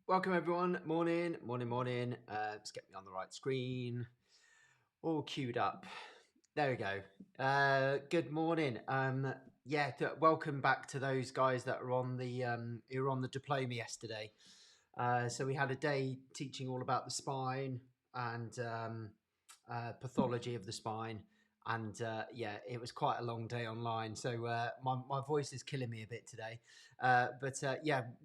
Welcome everyone. Morning. Let's get me on the right screen. All queued up. There we go. Good morning. Welcome back to those guys that were on the diploma yesterday. So we had a day teaching all about the spine and pathology of the spine. And it was quite a long day online. So my voice is killing me a bit today.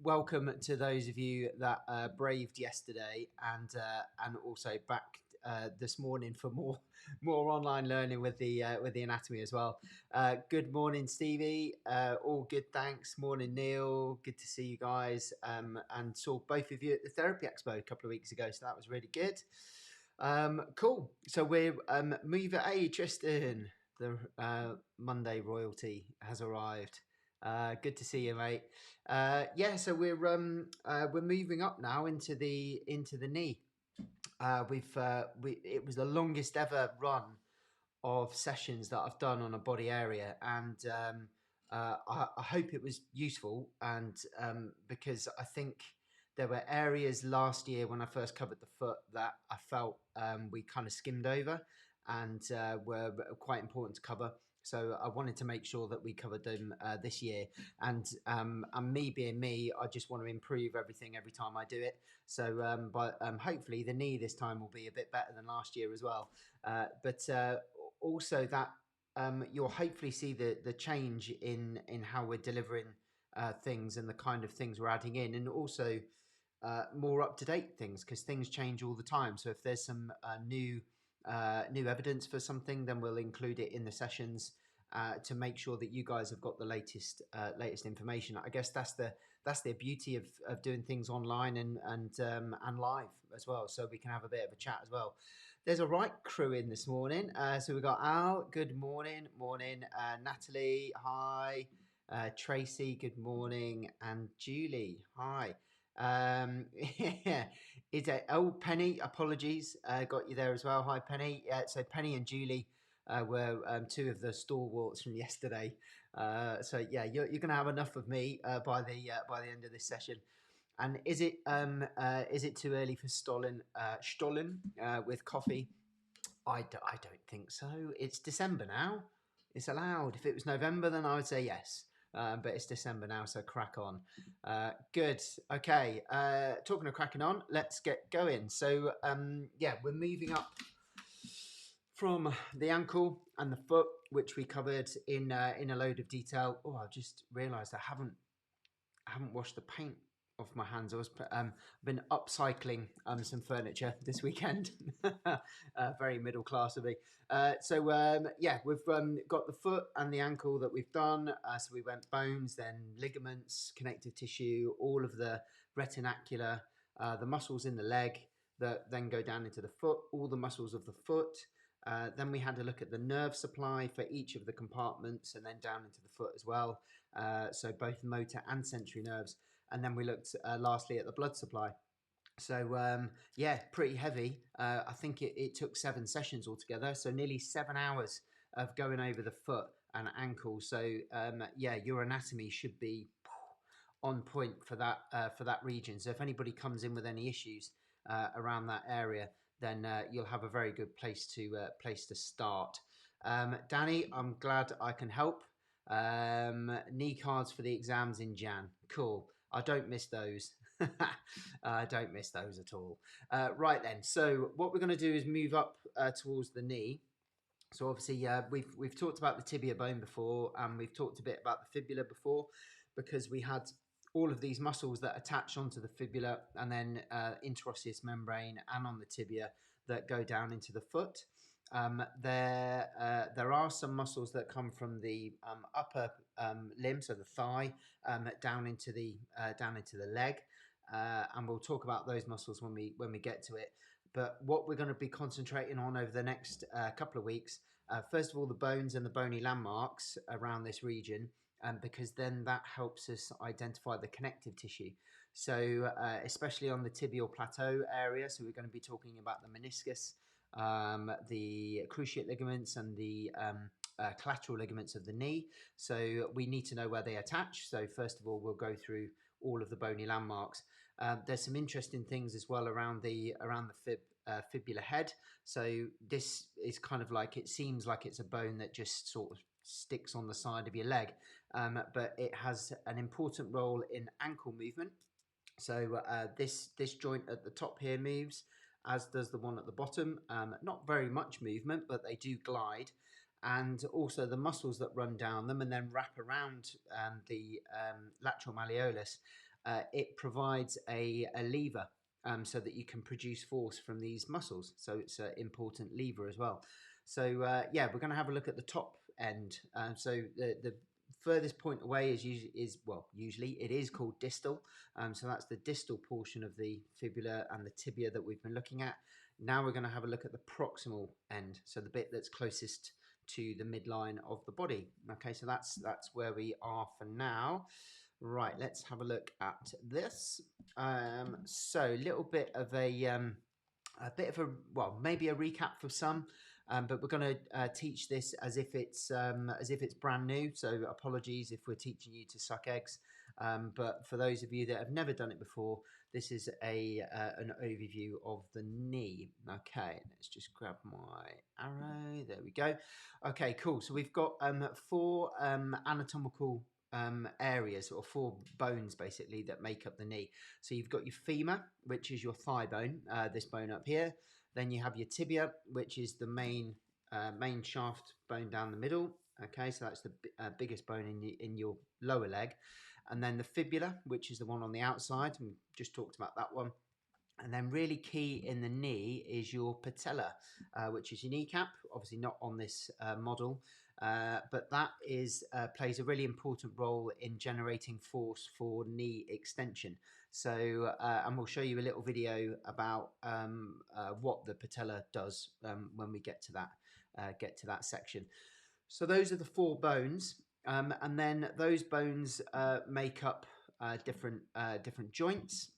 Welcome to those of you that braved yesterday and also back this morning for more online learning with the anatomy as well. Good morning, Stevie. All good, thanks. Morning, Neil. Good to see you guys. And saw both of you at the Therapy Expo a couple of weeks ago, so that was really good. Cool. So we're Mover A, Tristan. The Monday royalty has arrived. Good to see you, mate. So we're moving up now into the knee. It was the longest ever run of sessions that I've done on a body area, and I hope it was useful. And because I think there were areas last year when I first covered the foot that I felt we kind of skimmed over and were quite important to cover. So I wanted to make sure that we covered them this year. And me being me, I just want to improve everything every time I do it. So hopefully the knee this time will be a bit better than last year as well. Also that you'll hopefully see the change in how we're delivering things and the kind of things we're adding in, and also more up-to-date things, because things change all the time. So if there's some new evidence for something, then we'll include it in the sessions to make sure that you guys have got the latest information. I guess that's the beauty of doing things online and live as well, so we can have a bit of a chat as well. There's a right crew in this morning. So we've got Al, good morning. Natalie, hi. Tracy, good morning. And Julie, hi. Is it Penny? Apologies, got you there as well. Hi, Penny. So Penny and Julie were two of the stalwarts from yesterday. You're going to have enough of me by the end of this session. And is it too early for Stollen with coffee? I don't think so. It's December now. It's allowed. If it was November, then I would say yes. But it's December now, so crack on. Good. Okay. Talking of cracking on, let's get going. So we're moving up from the ankle and the foot, which we covered in a load of detail. Oh, I just realised I haven't washed the paint off my hands. I've been upcycling some furniture this weekend. Very middle class of me. We've got the foot and the ankle that we've done. So we went bones, then ligaments, connective tissue, all of the retinacular, the muscles in the leg that then go down into the foot, all the muscles of the foot. Then we had a look at the nerve supply for each of the compartments and then down into the foot as well. So both motor and sensory nerves. And then we looked lastly at the blood supply. So pretty heavy. I think it took 7 sessions altogether. So nearly 7 hours of going over the foot and ankle. So your anatomy should be on point for that region. So if anybody comes in with any issues around that area, then you'll have a very good place to start. Danny, I'm glad I can help. Knee cards for the exams in Jan. Cool. I don't miss those. I don't miss those at all. Right then, so what we're going to do is move up towards the knee. So obviously, we've talked about the tibia bone before, and we've talked a bit about the fibula before, because we had all of these muscles that attach onto the fibula and then interosseous membrane and on the tibia that go down into the foot. There are some muscles that come from the upper limb, so the thigh, down into the leg, and we'll talk about those muscles when we get to it. But what we're going to be concentrating on over the next couple of weeks, first of all, the bones and the bony landmarks around this region, because then that helps us identify the connective tissue. So especially on the tibial plateau area, so we're going to be talking about the meniscus, the cruciate ligaments, and the collateral ligaments of the knee. So we need to know where they attach. So first of all, we'll go through all of the bony landmarks. There's some interesting things as well around the fibula head. So this is kind of like, it seems like it's a bone that just sort of sticks on the side of your leg, but it has an important role in ankle movement. So this joint at the top here moves, as does the one at the bottom. Not very much movement, but they do glide. And also the muscles that run down them and then wrap around the lateral malleolus, it provides a lever, so that you can produce force from these muscles. So it's an important lever as well. So yeah, we're going to have a look at the top end. So the furthest point away is usually it is called distal. So that's the distal portion of the fibula and the tibia that we've been looking at. Now we're going to have a look at the proximal end, so the bit that's closest to the midline of the body. Okay, so that's where we are for now. Right, let's have a look at this. So a little bit of maybe a recap for some, but we're going to teach this as if it's brand new. So apologies if we're teaching you to suck eggs, but for those of you that have never done it before, this is an overview of the knee. Okay, let's just grab my arrow. There we go. Okay, cool. So we've got 4 anatomical areas, or 4 bones basically, that make up the knee. So you've got your femur, which is your thigh bone, this bone up here. Then you have your tibia, which is the main shaft bone down the middle. Okay, so that's the biggest bone in your lower leg. And then the fibula, which is the one on the outside, and just talked about that one. And then really key in the knee is your patella, which is your kneecap. Obviously not on this model, but that plays a really important role in generating force for knee extension. So, and we'll show you a little video about what the patella does when we get to that section. So those are the 4 bones, and then those bones make up different joints.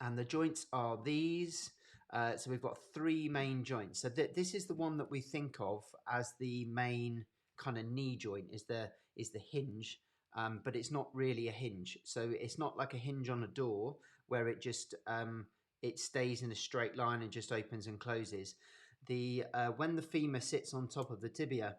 And the joints are these. So we've got 3 main joints. So this is the one that we think of as the main kind of knee joint, is the hinge, but it's not really a hinge. So it's not like a hinge on a door where it just it stays in a straight line and just opens and closes. When the femur sits on top of the tibia,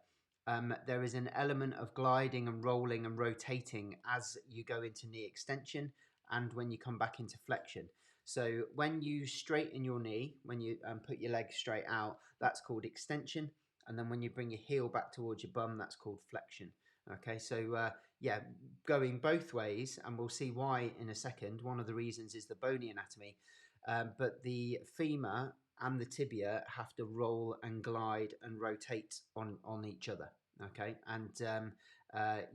there is an element of gliding and rolling and rotating as you go into knee extension and when you come back into flexion. So when you straighten your knee, when you put your leg straight out, that's called extension. And then when you bring your heel back towards your bum, that's called flexion. Okay, so yeah, going both ways, and we'll see why in a second. One of the reasons is the bony anatomy, but the femur and the tibia have to roll and glide and rotate on each other. Okay, and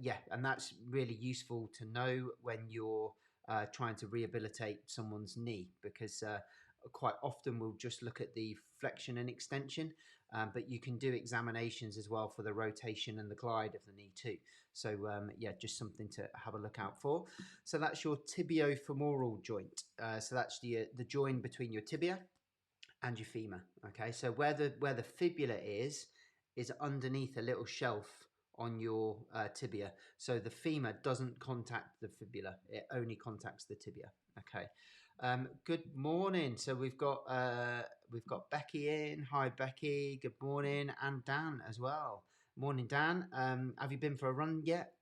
yeah, and that's really useful to know when you're trying to rehabilitate someone's knee, because quite often we'll just look at the flexion and extension, but you can do examinations as well for the rotation and the glide of the knee too. So yeah, just something to have a look out for. So that's your tibiofemoral joint. So that's the joint between your tibia and your femur. Okay, so where the fibula is underneath a little shelf on your tibia. So the femur doesn't contact the fibula, it only contacts the tibia. Okay. Good morning. So we've got Becky in. Hi Becky, good morning, and Dan as well. Morning Dan. Have you been for a run yet?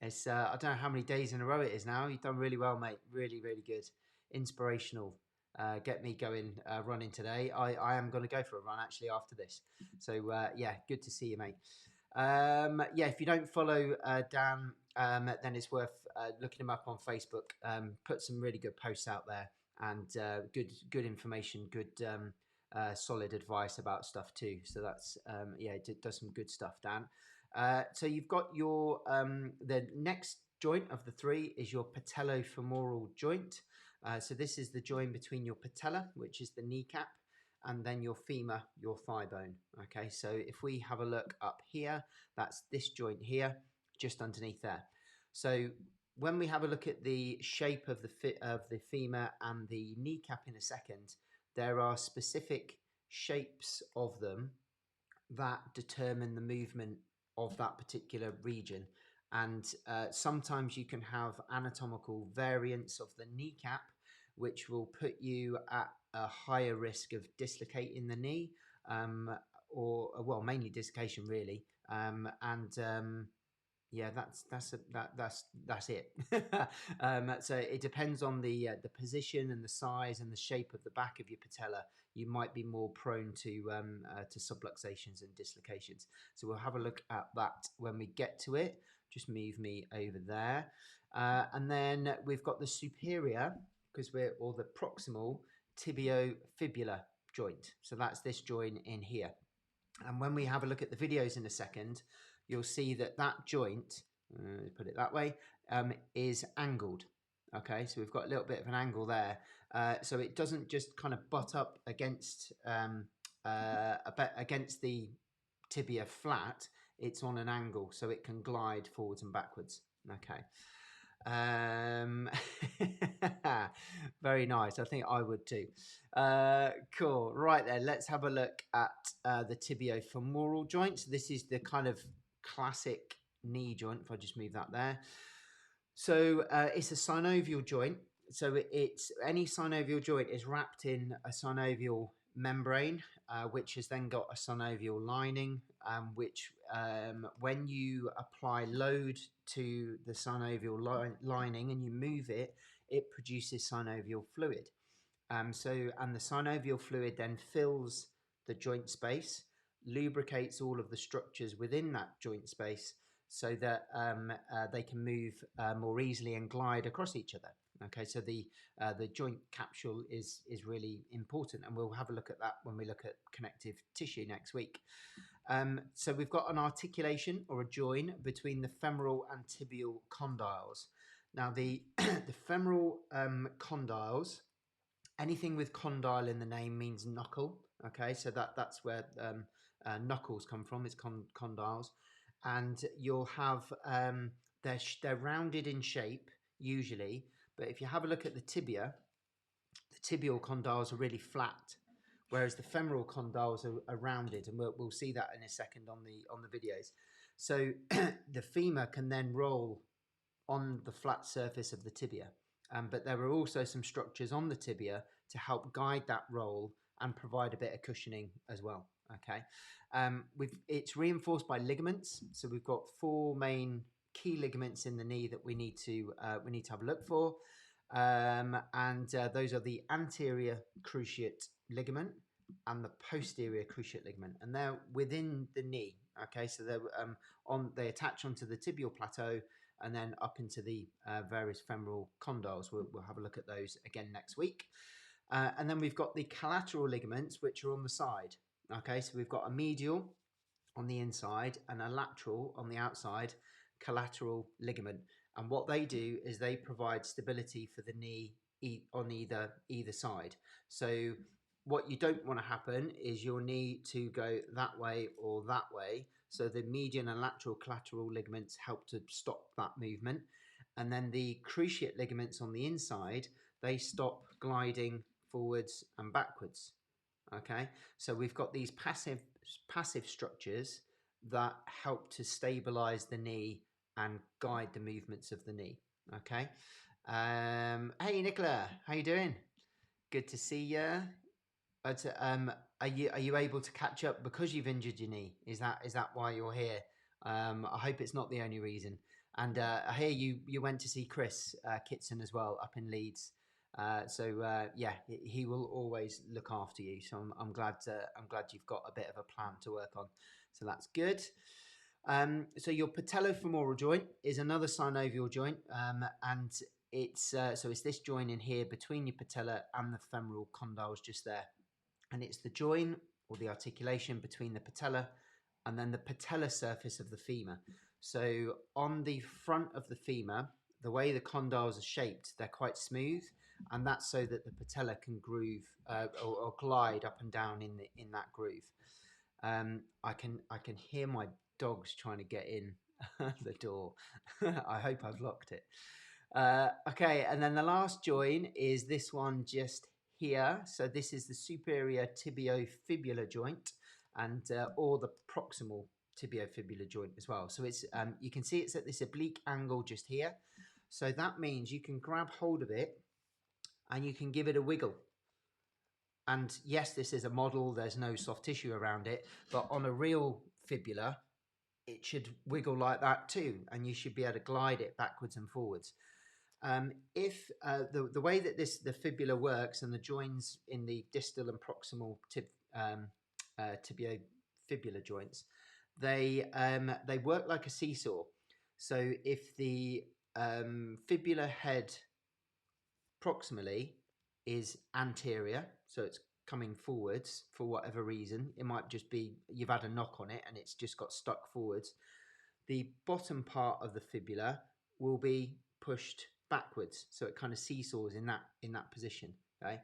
It's I don't know how many days in a row it is now. You've done really well, mate. Really, really good. Inspirational. Get me going running today. I am going to go for a run actually after this. So yeah, good to see you, mate. Yeah, if you don't follow Dan, then it's worth looking him up on Facebook. Put some really good posts out there and good information, good solid advice about stuff too. So that's yeah, it does some good stuff, Dan. So you've got your the next joint of the three is your patellofemoral joint. So this is the joint between your patella, which is the kneecap, and then your femur, your thigh bone. Okay, so if we have a look up here, that's this joint here, just underneath there. So when we have a look at the shape of the femur and the kneecap in a second, there are specific shapes of them that determine the movement of that particular region. And sometimes you can have anatomical variants of the kneecap, which will put you at a higher risk of dislocating the knee, or well, mainly dislocation, really. Yeah, that's it. So it depends on the position and the size and the shape of the back of your patella. You might be more prone to subluxations and dislocations. So we'll have a look at that when we get to it. Just move me over there, and then we've got the superior, because or the proximal tibiofibular joint. So that's this joint in here. And when we have a look at the videos in a second, you'll see that that joint, put it that way, is angled. Okay, so we've got a little bit of an angle there. So it doesn't just kind of butt up against against the tibia flat. It's on an angle, so it can glide forwards and backwards. Okay. Very nice. I think I would too. Cool. Right then, let's have a look at the tibiofemoral joint. So this is the kind of classic knee joint. If I just move that there. So it's a synovial joint. So it's any synovial joint is wrapped in a synovial membrane, which has then got a synovial lining, which when you apply load to the synovial lining and you move it, it produces synovial fluid. And the synovial fluid then fills the joint space, lubricates all of the structures within that joint space, so that they can move more easily and glide across each other. Okay, so the joint capsule is really important, and we'll have a look at that when we look at connective tissue next week. So we've got an articulation or a join between the femoral and tibial condyles. Now the the femoral condyles, anything with condyle in the name means knuckle. Okay, so that's where knuckles come from. It's condyles, and you'll have they're rounded in shape usually, but if you have a look at the tibia, the tibial condyles are really flat, whereas the femoral condyles are rounded, and we'll see that in a second on the videos. So the femur can then roll on the flat surface of the tibia, but there are also some structures on the tibia to help guide that roll and provide a bit of cushioning as well. Okay, it's reinforced by ligaments, so we've got four main key ligaments in the knee that we need to have a look for. And those are the anterior cruciate ligament and the posterior cruciate ligament, and they're within the knee. Okay, so they're they attach onto the tibial plateau and then up into the various femoral condyles. We'll have a look at those again next week. And then we've got the collateral ligaments, which are on the side. Okay, so we've got a medial on the inside and a lateral on the outside collateral ligament. And what they do is they provide stability for the knee on either side. So what you don't want to happen is your knee to go that way or that way. So the median and lateral collateral ligaments help to stop that movement. And then the cruciate ligaments on the inside, they stop gliding forwards and backwards. Okay, so we've got these passive structures that help to stabilize the knee and guide the movements of the knee. Okay. Hey Nicola, how you doing? Good to see you. Are you able to catch up because you've injured your knee? Is that why you're here? I hope it's not the only reason. And I hear you went to see Chris Kitson as well up in Leeds. Yeah, he will always look after you. So I'm glad you've got a bit of a plan to work on. So that's good. So your patellofemoral joint is another synovial joint, and it's this joint in here between your patella and the femoral condyles just there, and it's the joint or the articulation between the patella and then the patellar surface of the femur. So on the front of the femur, the way the condyles are shaped, they're quite smooth, and that's so that the patella can groove or glide up and down in that groove. I can hear my dogs trying to get in the door. I hope I've locked it. Okay, and then the last joint is this one just here. So this is the superior tibiofibular joint, and or the proximal tibiofibular joint as well. So it's you can see it's at this oblique angle just here. So that means you can grab hold of it and you can give it a wiggle. And yes, this is a model, there's no soft tissue around it, but on a real fibula, it should wiggle like that too, and you should be able to glide it backwards and forwards. If the way that the fibula works and the joins in the distal and proximal tibiofibular joints, they work like a seesaw. So if the fibula head proximally is anterior, so it's coming forwards for whatever reason, it might just be you've had a knock on it and it's just got stuck forwards, the bottom part of the fibula will be pushed backwards, so it kind of seesaws in that position. Okay,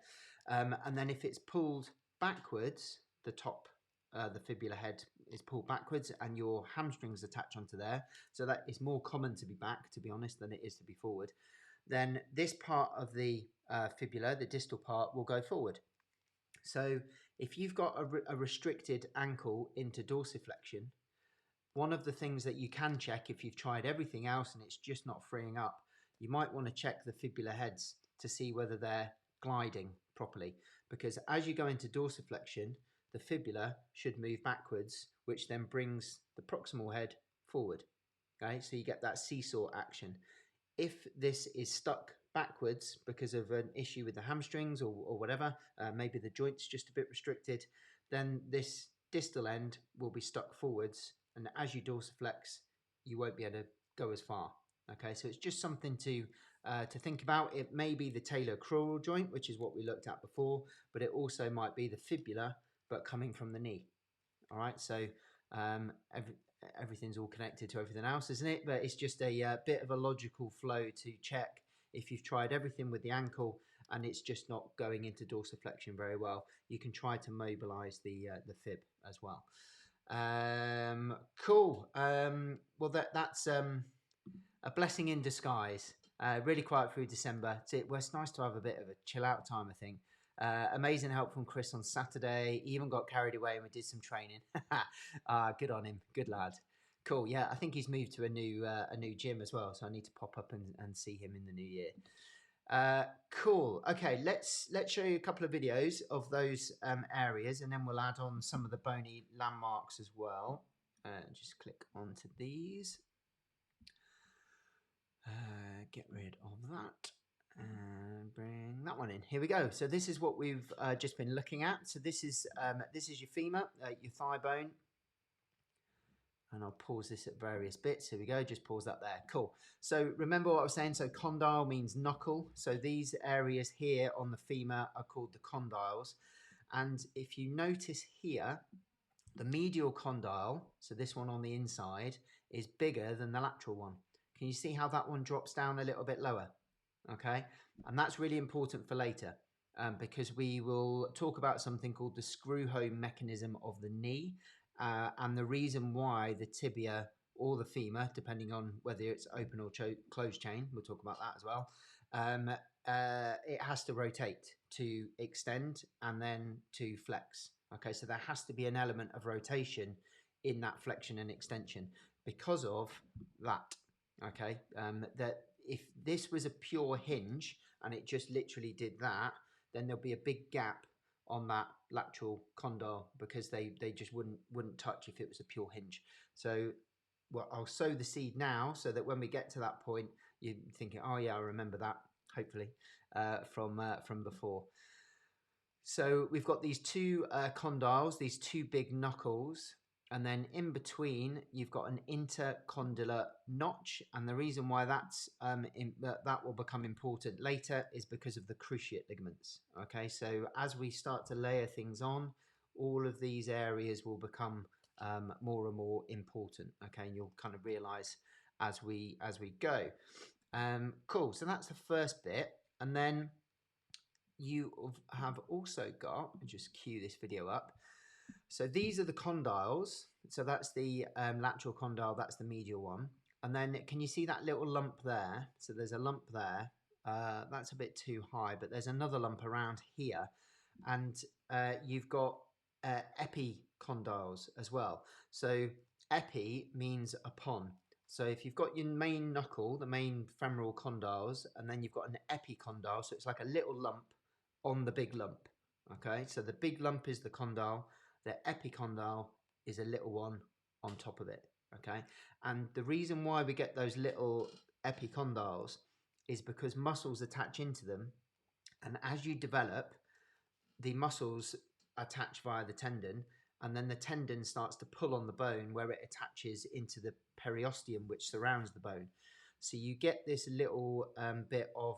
and then if it's pulled backwards, the top the fibula head is pulled backwards and your hamstrings attach onto there, so that is more common to be back, to be honest, than it is to be forward. Then this part of the fibula, the distal part, will go forward. So if you've got a restricted ankle into dorsiflexion, one of the things that you can check if you've tried everything else and it's just not freeing up, you might want to check the fibula heads to see whether they're gliding properly, because as you go into dorsiflexion, the fibula should move backwards, which then brings the proximal head forward. Okay, so you get that seesaw action. If this is stuck backwards because of an issue with the hamstrings or whatever, maybe the joint's just a bit restricted, then this distal end will be stuck forwards, and as you dorsiflex, you won't be able to go as far. Okay, so it's just something to think about. It may be the talocrural joint, which is what we looked at before, but it also might be the fibula, but coming from the knee. All right, so everything's all connected to everything else, isn't it? But it's just a bit of a logical flow to check if you've tried everything with the ankle and it's just not going into dorsiflexion very well. You can try to mobilize the fib as well. Cool. Well, that's a blessing in disguise. Really quiet through December. It's nice to have a bit of a chill out time, I think. Amazing help from Chris on Saturday. He even got carried away and we did some training. Good on him. Good lad. Cool. Yeah, I think he's moved to a new gym as well, so I need to pop up and see him in the new year. Cool. Okay, let's show you a couple of videos of those areas, and then we'll add on some of the bony landmarks as well. Just click onto these. Get rid of that and bring that one in. Here we go. So this is what we've just been looking at. So this is your femur, your thigh bone. And I'll pause this at various bits. Here we go. Just pause that there. Cool. So remember what I was saying. So condyle means knuckle. So these areas here on the femur are called the condyles. And if you notice here, the medial condyle, so this one on the inside, is bigger than the lateral one. Can you see how that one drops down a little bit lower? Okay, and that's really important for later because we will talk about something called the screw home mechanism of the knee and the reason why the tibia or the femur, depending on whether it's open or closed chain, we'll talk about that as well, it has to rotate to extend and then to flex. Okay, so there has to be an element of rotation in that flexion and extension because of that. Okay, that if this was a pure hinge and it just literally did that, then there'll be a big gap on that lateral condyle because they just wouldn't touch if it was a pure hinge. So well, I'll sow the seed now so that when we get to that point, you're thinking, oh yeah, I remember that, hopefully, from before. So we've got these two condyles, these two big knuckles, and then in between you've got an intercondylar notch. And the reason why that will become important later is because of the cruciate ligaments. Okay, so as we start to layer things on, all of these areas will become more and more important. Okay, and you'll kind of realize as we go. Cool. So that's the first bit, and then you have also got, just cue this video up. So these are the condyles. So that's the lateral condyle, that's the medial one. And then can you see that little lump there? So there's a lump there. That's a bit too high, but there's another lump around here. And you've got epicondyles as well. So epi means upon. So if you've got your main knuckle, the main femoral condyles, and then you've got an epicondyle, so it's like a little lump on the big lump. Okay, so the big lump is the condyle, the epicondyle is a little one on top of it. Okay, and the reason why we get those little epicondyles is because muscles attach into them, and as you develop, the muscles attach via the tendon, and then the tendon starts to pull on the bone where it attaches into the periosteum which surrounds the bone. So you get this little bit of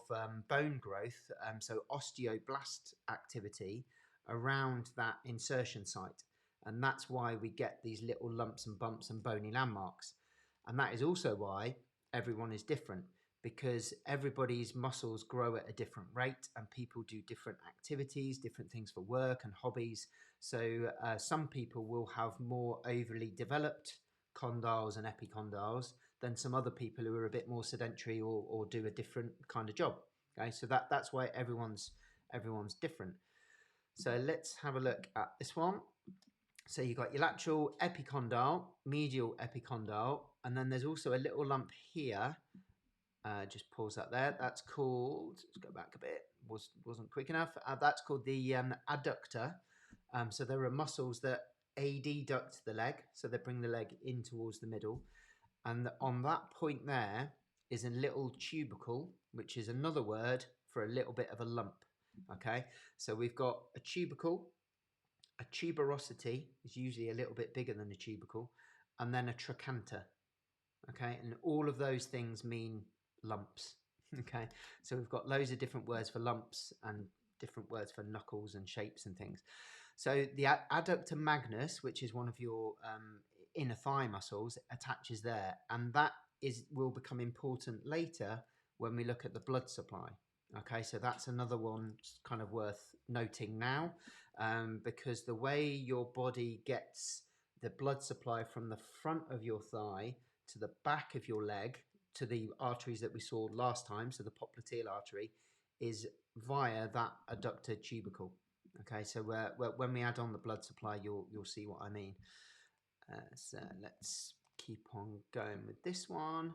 bone growth, so osteoblast activity around that insertion site. And that's why we get these little lumps and bumps and bony landmarks. And that is also why everyone is different, because everybody's muscles grow at a different rate and people do different activities, different things for work and hobbies. So some people will have more overly developed condyles and epicondyles than some other people who are a bit more sedentary or do a different kind of job. Okay, so that's why everyone's different. So let's have a look at this one. So you've got your lateral epicondyle, medial epicondyle, and then there's also a little lump here. Just pause that there. That's called, let's go back a bit, wasn't quick enough. That's called the adductor. So there are muscles that adduct the leg, so they bring the leg in towards the middle. And on that point there is a little tubercle, which is another word for a little bit of a lump. Okay, so we've got a tubercle, a tuberosity is usually a little bit bigger than a tubercle, and then a trochanter. Okay, and all of those things mean lumps. Okay, so we've got loads of different words for lumps and different words for knuckles and shapes and things. So the adductor magnus, which is one of your inner thigh muscles, attaches there, and that will become important later when we look at the blood supply. Okay, so that's another one kind of worth noting now, because the way your body gets the blood supply from the front of your thigh to the back of your leg to the arteries that we saw last time, so the popliteal artery, is via that adductor tubercle. Okay, so when we add on the blood supply, you'll see what I mean. So let's keep on going with this one,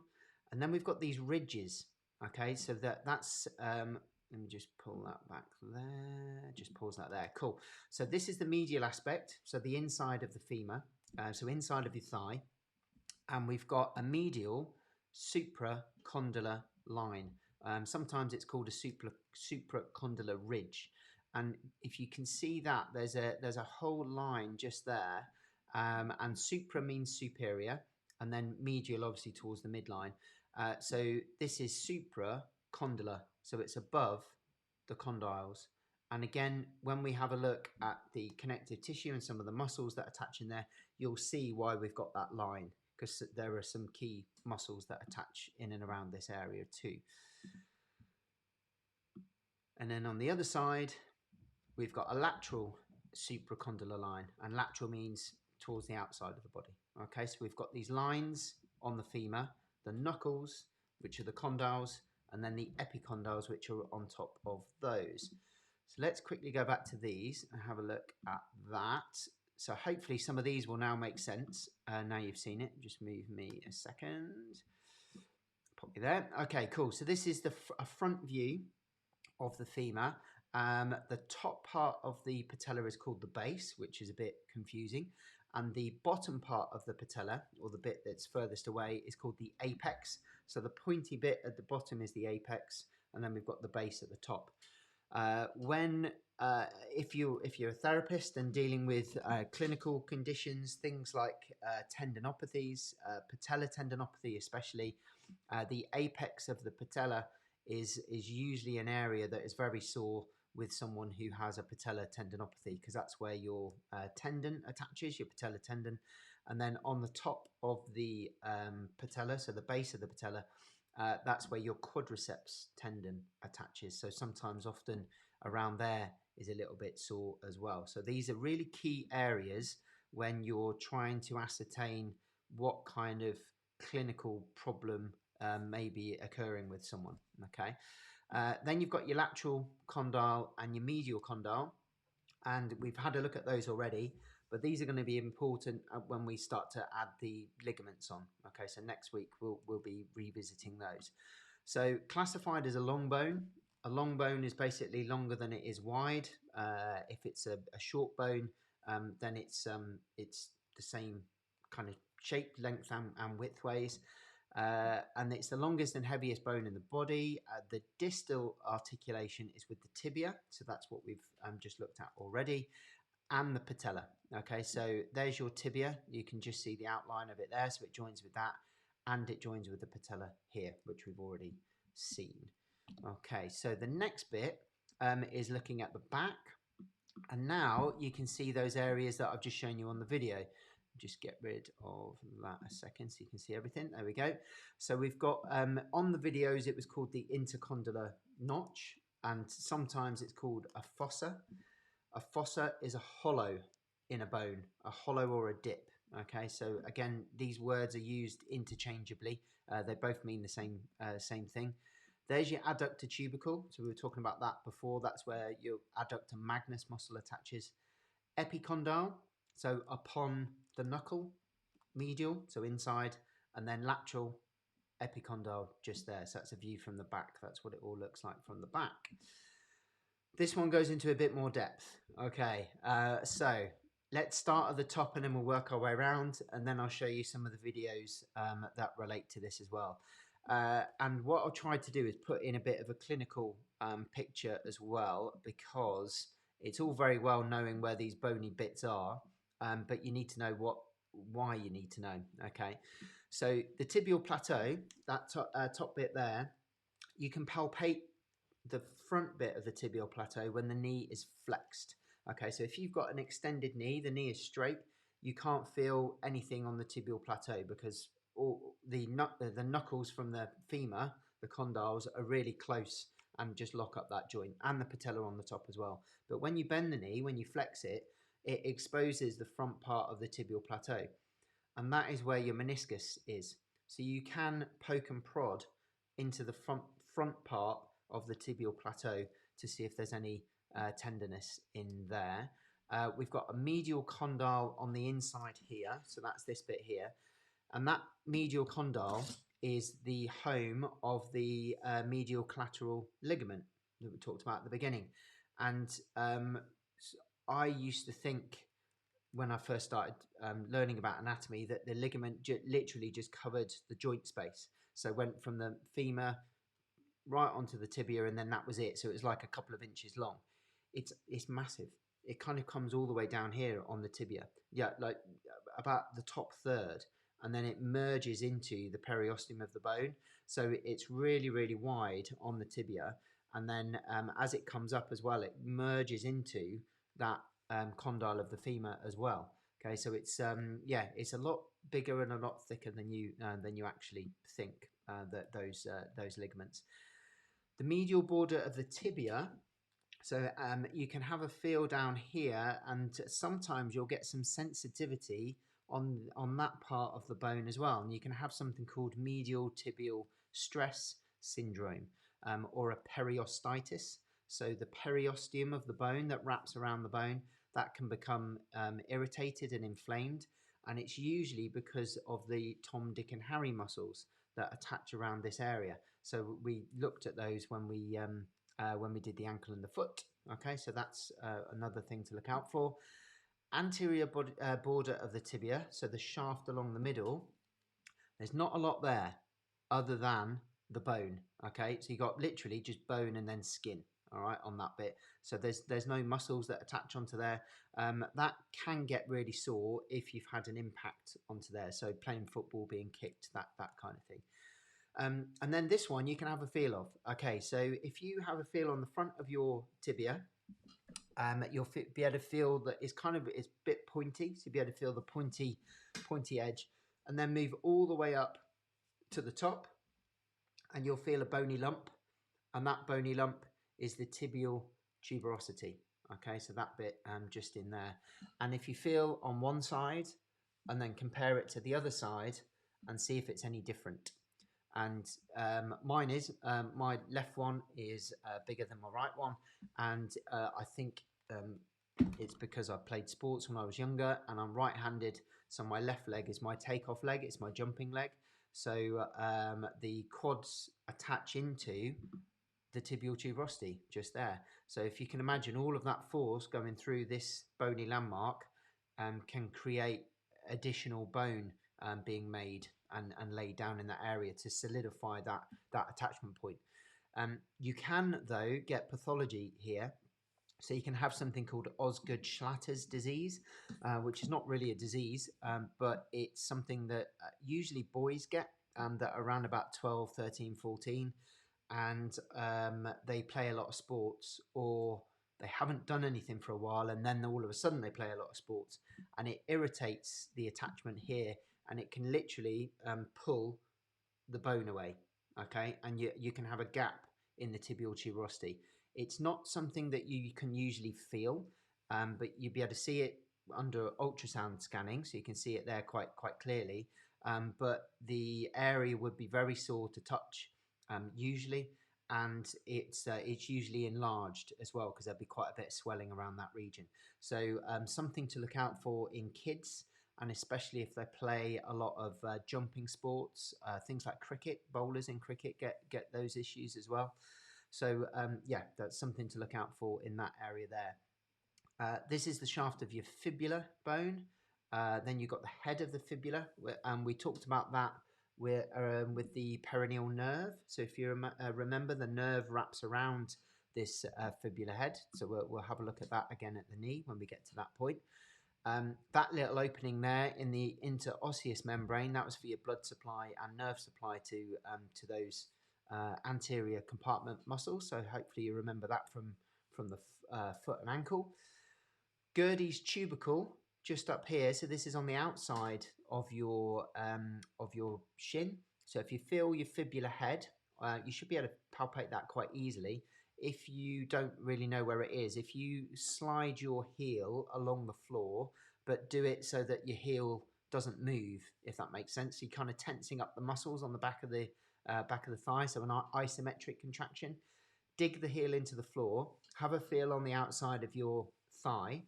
and then we've got these ridges. Okay, so that's let me just pull that back there. Just pause that there. Cool. So this is the medial aspect, so the inside of the femur, so inside of your thigh, and we've got a medial supracondylar line. Sometimes it's called a supracondylar ridge. And if you can see that, there's a whole line just there. And supra means superior, and then medial obviously towards the midline. So this is supracondylar, so it's above the condyles. And again, when we have a look at the connective tissue and some of the muscles that attach in there, you'll see why we've got that line, because there are some key muscles that attach in and around this area too. And then on the other side, we've got a lateral supracondylar line, and lateral means towards the outside of the body. Okay, so we've got these lines on the femur, the knuckles, which are the condyles, and then the epicondyles, which are on top of those. So let's quickly go back to these and have a look at that. So hopefully some of these will now make sense. Now you've seen it. Just move me a second. Pop you there. Okay, cool. So this is a front view of the femur. The top part of the patella is called the base, which is a bit confusing. and the bottom part of the patella, or the bit that's furthest away, is called the apex. So the pointy bit at the bottom is the apex, and then we've got the base at the top. When if you're a therapist and dealing with clinical conditions, things like tendinopathies, patella tendinopathy especially, the apex of the patella is usually an area that is very sore with someone who has a patella tendinopathy, because that's where your tendon attaches, your patella tendon, and then on the top of the patella, so the base of the patella, that's where your quadriceps tendon attaches. So sometimes, often around there is a little bit sore as well. So these are really key areas when you're trying to ascertain what kind of clinical problem may be occurring with someone. Okay. Then you've got your lateral condyle and your medial condyle, and we've had a look at those already, but these are going to be important when we start to add the ligaments on. Okay, so next week we'll be revisiting those. So classified as a long bone. A long bone is basically longer than it is wide. If it's a short bone, then it's the same kind of shape, length, and width ways. And it's the longest and heaviest bone in the body. The distal articulation is with the tibia, so that's what we've just looked at already, and the patella. Okay, so there's your tibia. You can just see the outline of it there, so it joins with that, and it joins with the patella here, which we've already seen. Okay, so the next bit is looking at the back, and now you can see those areas that I've just shown you on the video. Just get rid of that a second so you can see everything. There we go. So we've got on the videos, it was called the intercondylar notch, and sometimes it's called a fossa. A fossa is a hollow in a bone, a hollow or a dip. Okay, so again, these words are used interchangeably. They both mean the same thing. There's your adductor tubercle. So we were talking about that before. That's where your adductor magnus muscle attaches. Epicondyle, so upon the knuckle, medial, so inside, and then lateral, epicondyle just there. So that's a view from the back. That's what it all looks like from the back. This one goes into a bit more depth. Okay, so let's start at the top and then we'll work our way around, and then I'll show you some of the videos that relate to this as well. And what I'll try to do is put in a bit of a clinical picture as well, because it's all very well knowing where these bony bits are, but you need to know why you need to know. Okay, so the tibial plateau, that top bit there, you can palpate the front bit of the tibial plateau when the knee is flexed. Okay, so if you've got an extended knee, the knee is straight, you can't feel anything on the tibial plateau because all the knuckles from the femur, the condyles, are really close and just lock up that joint, and the patella on the top as well. But when you bend the knee, when you flex it, it exposes the front part of the tibial plateau, and that is where your meniscus is. So you can poke and prod into the front part of the tibial plateau to see if there's any tenderness in there. We've got a medial condyle on the inside here, so that's this bit here, and that medial condyle is the home of the medial collateral ligament that we talked about at the beginning. And I used to think, when I first started learning about anatomy, that the ligament literally just covered the joint space. So it went from the femur right onto the tibia, and then that was it. So it was like a couple of inches long. It's massive. It kind of comes all the way down here on the tibia. Yeah, like about the top third, and then it merges into the periosteum of the bone. So it's really, really wide on the tibia, and then as it comes up as well, it merges into that condyle of the femur as well. Okay, so it's it's a lot bigger and a lot thicker than you actually think. That those ligaments. The medial border of the tibia, so you can have a feel down here, and sometimes you'll get some sensitivity on that part of the bone as well, and you can have something called medial tibial stress syndrome, or a periostitis. So the periosteum of the bone that wraps around the bone, that can become irritated and inflamed, and it's usually because of the Tom, Dick and Harry muscles that attach around this area. So we looked at those when we did the ankle and the foot. Okay, so that's another thing to look out for. anterior border of the tibia, so the shaft along the middle, there's not a lot there other than the bone. Okay, so you got literally just bone and then skin. All right, on that bit. So there's no muscles that attach onto there. That can get really sore if you've had an impact onto there. So playing football, being kicked, that kind of thing. And then this one you can have a feel of. Okay, so if you have a feel on the front of your tibia, you'll be able to feel that it's a bit pointy, so you'll be able to feel the pointy edge, and then move all the way up to the top, and you'll feel a bony lump, and that bony lump is the tibial tuberosity. Okay, so that bit just in there, and if you feel on one side, and then compare it to the other side, and see if it's any different. And mine is my left one is bigger than my right one, and I think it's because I played sports when I was younger, and I'm right-handed, so my left leg is my takeoff leg, it's my jumping leg. So the quads attach into the tibial tuberosity just there. So if you can imagine all of that force going through this bony landmark can create additional bone being made and laid down in that area to solidify that attachment point. You can, though, get pathology here. So you can have something called Osgood-Schlatter's disease, which is not really a disease, but it's something that usually boys get that are around about 12, 13, 14, and they play a lot of sports, or they haven't done anything for a while, and then all of a sudden they play a lot of sports, and it irritates the attachment here, and it can literally pull the bone away, okay? And you can have a gap in the tibial tuberosity. It's not something that you can usually feel, but you'll be able to see it under ultrasound scanning, so you can see it there quite clearly. But the area would be very sore to touch usually, and it's usually enlarged as well, because there'll be quite a bit of swelling around that region. So something to look out for in kids, and especially if they play a lot of jumping sports, things like cricket. Bowlers in cricket get those issues as well. So yeah, that's something to look out for in that area there. This is the shaft of your fibula bone. Then you've got the head of the fibula, and we talked about that with the peroneal nerve. So if you remember, the nerve wraps around this fibula head. So we'll have a look at that again at the knee when we get to that point. That little opening there in the interosseous membrane, that was for your blood supply and nerve supply to those anterior compartment muscles. So hopefully you remember that from the foot and ankle. Gerdy's tubercle just up here. So this is on the outside of your shin. So if you feel your fibula head, you should be able to palpate that quite easily. If you don't really know where it is, if you slide your heel along the floor, but do it so that your heel doesn't move, if that makes sense. So you're kind of tensing up the muscles on the back of the thigh, so an isometric contraction. Dig the heel into the floor, have a feel on the outside of your thigh,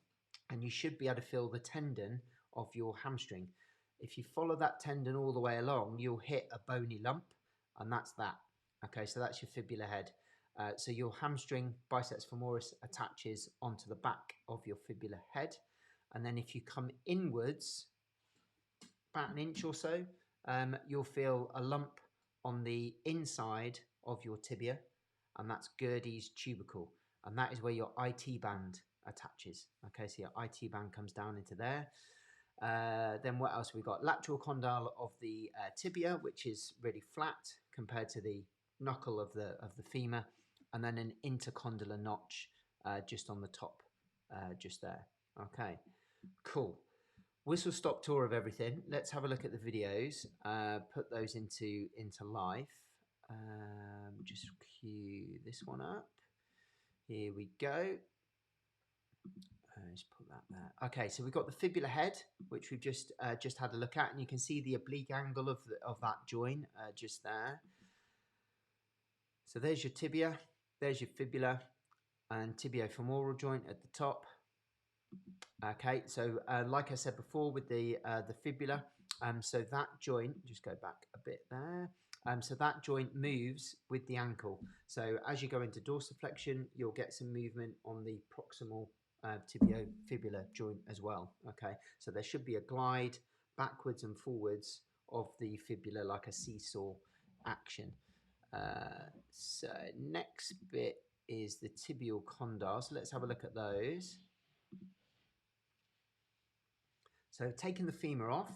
and you should be able to feel the tendon of your hamstring. If you follow that tendon all the way along, you'll hit a bony lump, and that's that. Okay, so that's your fibula head. So your hamstring, biceps femoris, attaches onto the back of your fibula head, and then if you come inwards about an inch or so, you'll feel a lump on the inside of your tibia, and that's Gerdy's tubercle, and that is where your IT band attaches. Okay, so your IT band comes down into there. Then what else we've got? Lateral condyle of the tibia, which is really flat compared to the knuckle of the femur, and then an intercondylar notch just on the top, just there. Okay, cool. Whistle stop tour of everything. Let's have a look at the videos. Put those into life. Just cue this one up. Here we go. Let's put that there. Okay, so we've got the fibula head, which we've just had a look at, and you can see the oblique angle of that joint just there. So there's your tibia, there's your fibula, and tibiofemoral joint at the top. Okay, so like I said before with the fibula, so that joint, just go back a bit there. So that joint moves with the ankle. So as you go into dorsiflexion, you'll get some movement on the proximal tibiofibular joint as well. Okay, so there should be a glide backwards and forwards of the fibula like a seesaw action. So next bit is the tibial condyle. So let's have a look at those. So taking the femur off,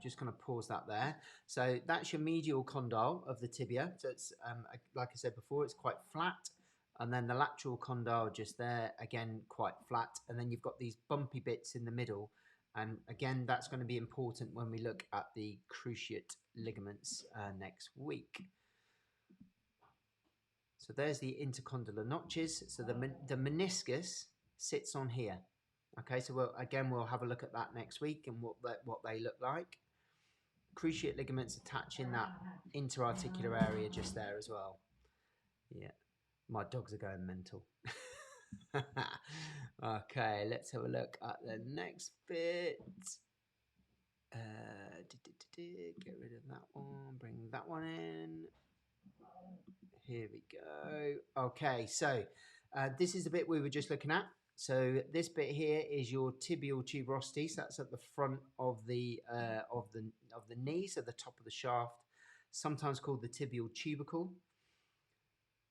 just going to pause that there. So that's your medial condyle of the tibia. So it's, like I said before, it's quite flat. And then the lateral condyle just there, again, quite flat. And then you've got these bumpy bits in the middle. And again, that's going to be important when we look at the cruciate ligaments next week. So there's the intercondylar notches. So the meniscus sits on here. Okay, so we'll have a look at that next week and what they look like. Cruciate ligaments attach in that interarticular area just there as well. Yeah, my dogs are going mental. Okay, let's have a look at the next bit. Get rid of that one, bring that one in. Here we go. Okay, so this is the bit we were just looking at. So this bit here is your tibial tuberosity. So that's at the front of the knee, so the top of the shaft, sometimes called the tibial tubercle.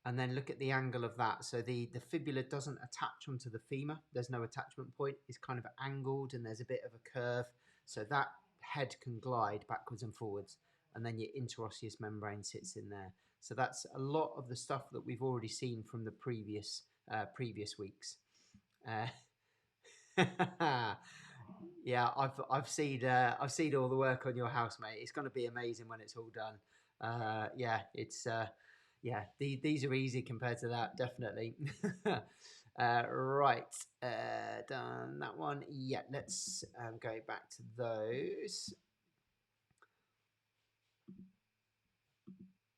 And then look at the angle of that. So the fibula doesn't attach onto the femur. There's no attachment point. It's kind of angled and there's a bit of a curve. So that head can glide backwards and forwards. And then your interosseous membrane sits in there. So that's a lot of the stuff that we've already seen from the previous weeks. Yeah, I've seen all the work on your house, mate. It's going to be amazing when it's all done. Yeah, it's yeah. These are easy compared to that, definitely. Right, done that one. Yeah, let's go back to those.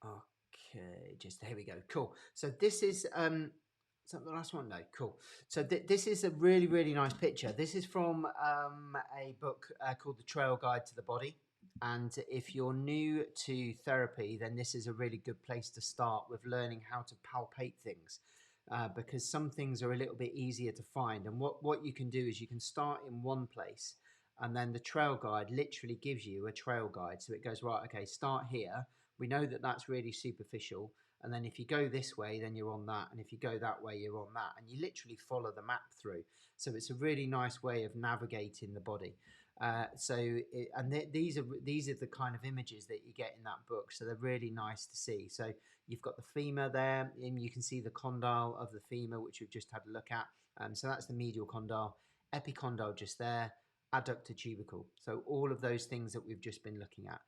Okay, just here we go. Cool. So this is is that the last one? No, cool. So this is a really, really nice picture. This is from a book called The Trail Guide to the Body. And if you're new to therapy, then this is a really good place to start with learning how to palpate things. Because some things are a little bit easier to find. And what you can do is you can start in one place, and then the trail guide literally gives you a trail guide. So it goes, right, okay, start here. We know that that's really superficial. And then if you go this way, then you're on that. And if you go that way, you're on that. And you literally follow the map through. So it's a really nice way of navigating the body. These are the kind of images that you get in that book. So they're really nice to see. So you've got the femur there, and you can see the condyle of the femur, which we've just had a look at. So that's the medial condyle, epicondyle just there, adductor tubercle. So all of those things that we've just been looking at.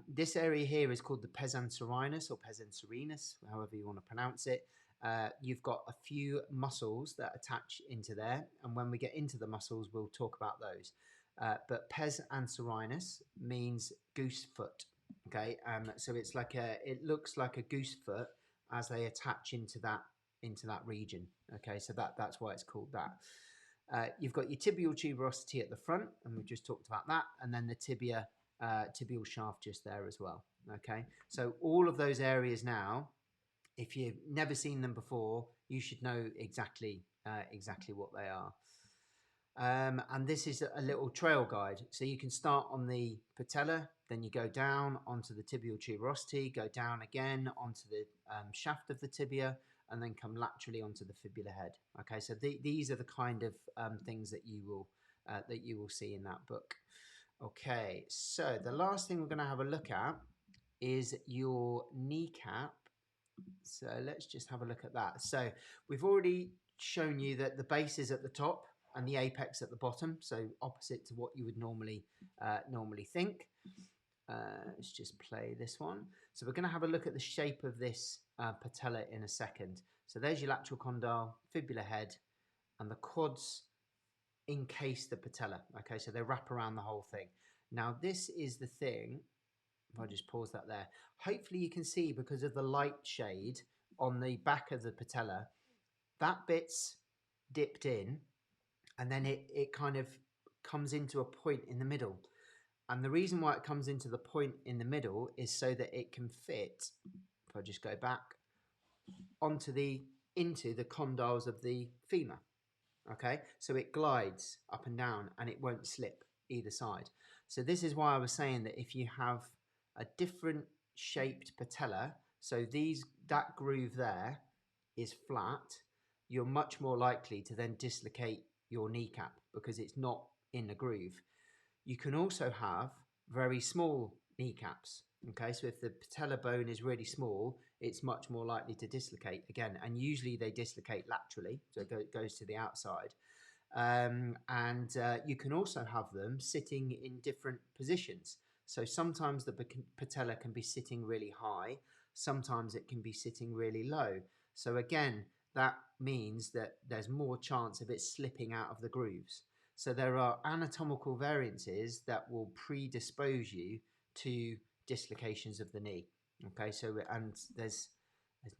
This area here is called the pes anserinus or pes anserinus, however you want to pronounce it. You've got a few muscles that attach into there, and when we get into the muscles, we'll talk about those. But pes anserinus means goose foot. Okay, so it's like it looks like a goose foot as they attach into that region. Okay, so that's why it's called that. You've got your tibial tuberosity at the front, and we've just talked about that, and then the tibial shaft just there as well. Okay, so all of those areas now, if you've never seen them before, you should know exactly what they are. And this is a little trail guide. So you can start on the patella, then you go down onto the tibial tuberosity, go down again onto the shaft of the tibia, and then come laterally onto the fibula head. Okay, so these are the kind of things that you will see in that book. Okay, so the last thing we're going to have a look at is your kneecap. So let's just have a look at that. So we've already shown you that the base is at the top and the apex at the bottom, so opposite to what you would normally think. Let's just play this one. So we're going to have a look at the shape of this patella in a second. So there's your lateral condyle, fibula head, and the quads encase the patella. Okay, so they wrap around the whole thing. Now this is the thing. If I just pause that there, hopefully you can see, because of the light shade on the back of the patella, that bit's dipped in, and then it kind of comes into a point in the middle. And the reason why it comes into the point in the middle is so that it can fit, if I just go back, into the condyles of the femur. Okay, so it glides up and down and it won't slip either side. So this is why I was saying that if you have a different shaped patella, so that groove there is flat, you're much more likely to then dislocate your kneecap because it's not in the groove. You can also have very small kneecaps. Okay, so if the patella bone is really small, it's much more likely to dislocate again, and usually they dislocate laterally, so it goes to the outside. And you can also have them sitting in different positions. So sometimes the patella can be sitting really high, sometimes it can be sitting really low. So again, that means that there's more chance of it slipping out of the grooves. So there are anatomical variances that will predispose you to dislocations of the knee. Okay, so and there's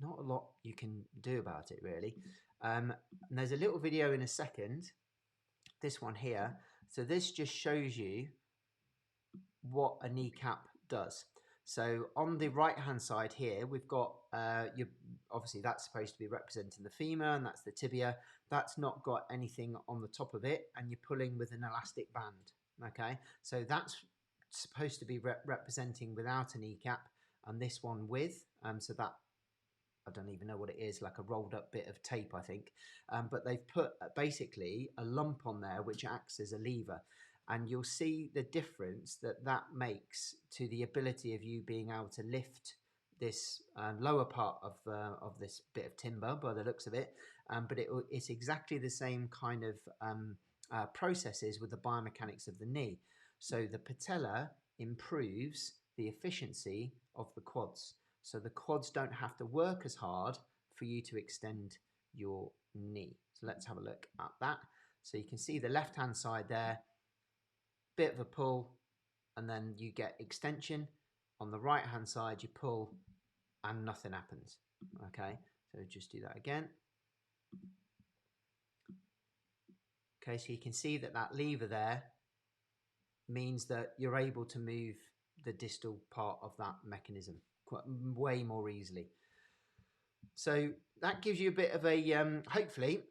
not a lot you can do about it really. And there's a little video in a second, this one here. So this just shows you what a kneecap does. So on the right hand side here, we've got obviously that's supposed to be representing the femur, and that's the tibia. That's not got anything on the top of it, and you're pulling with an elastic band. Okay, so that's supposed to be representing without a kneecap, and this one with. So that, I don't even know what it is, like a rolled up bit of tape, I think. But they've put basically a lump on there which acts as a lever. And you'll see the difference that that makes to the ability of you being able to lift this lower part of this bit of timber by the looks of it. But it's exactly the same kind of processes with the biomechanics of the knee. So the patella improves the efficiency of the quads. So the quads don't have to work as hard for you to extend your knee. So let's have a look at that. So you can see the left hand side there, bit of a pull, and then you get extension. On the right hand side you pull and nothing happens. Okay, so just do that again. Okay, so you can see that that lever there means that you're able to move the distal part of that mechanism way more easily. So that gives you a bit of a hopefully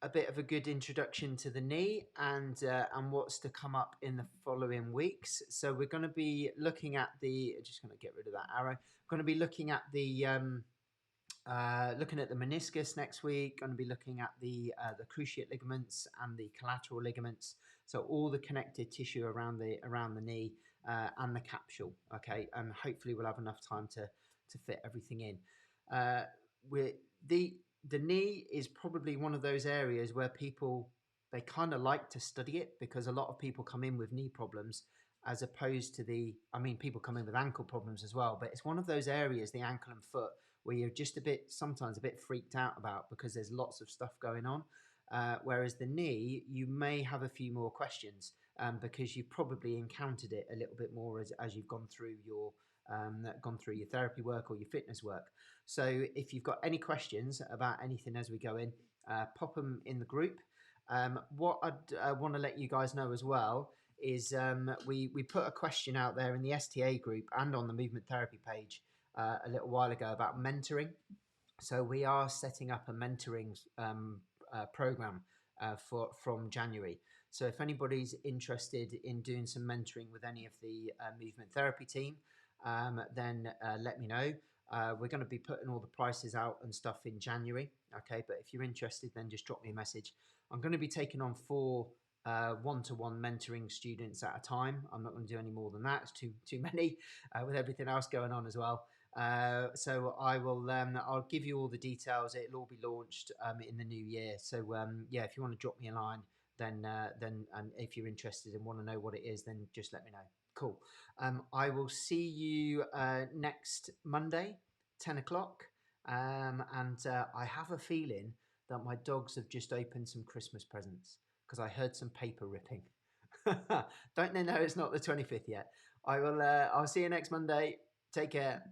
a bit of a good introduction to the knee and what's to come up in the following weeks. So we're going to be looking at just going to get rid of that arrow. We're going to be looking at the meniscus next week. Going to be looking at the cruciate ligaments and the collateral ligaments. So all the connective tissue around the knee and the capsule. Okay, and hopefully we'll have enough time to fit everything in. The knee is probably one of those areas where people, they kind of like to study it because a lot of people come in with knee problems as opposed to people come in with ankle problems as well, but it's one of those areas, the ankle and foot, where you're just sometimes a bit freaked out about because there's lots of stuff going on. Whereas the knee, you may have a few more questions because you've probably encountered it a little bit more as you've gone through your therapy work or your fitness work. So if you've got any questions about anything as we go in, pop them in the group. What I want to let you guys know as well is we put a question out there in the STA group and on the movement therapy page a little while ago about mentoring. So we are setting up a mentoring program from January. So if anybody's interested in doing some mentoring with any of the movement therapy team, then let me know. We're going to be putting all the prices out and stuff in January. Okay, but if you're interested, then just drop me a message. I'm going to be taking on 4 one-to-one mentoring students at a time. I'm not going to do any more than that. It's too many with everything else going on as well. So I will. I'll give you all the details. It'll all be launched in the new year. So yeah, if you want to drop me a line, then and if you're interested and want to know what it is, then just let me know. Cool. I will see you next Monday, 10 o'clock. And I have a feeling that my dogs have just opened some Christmas presents because I heard some paper ripping. Don't they know it's not the 25th yet? I will. I'll see you next Monday. Take care.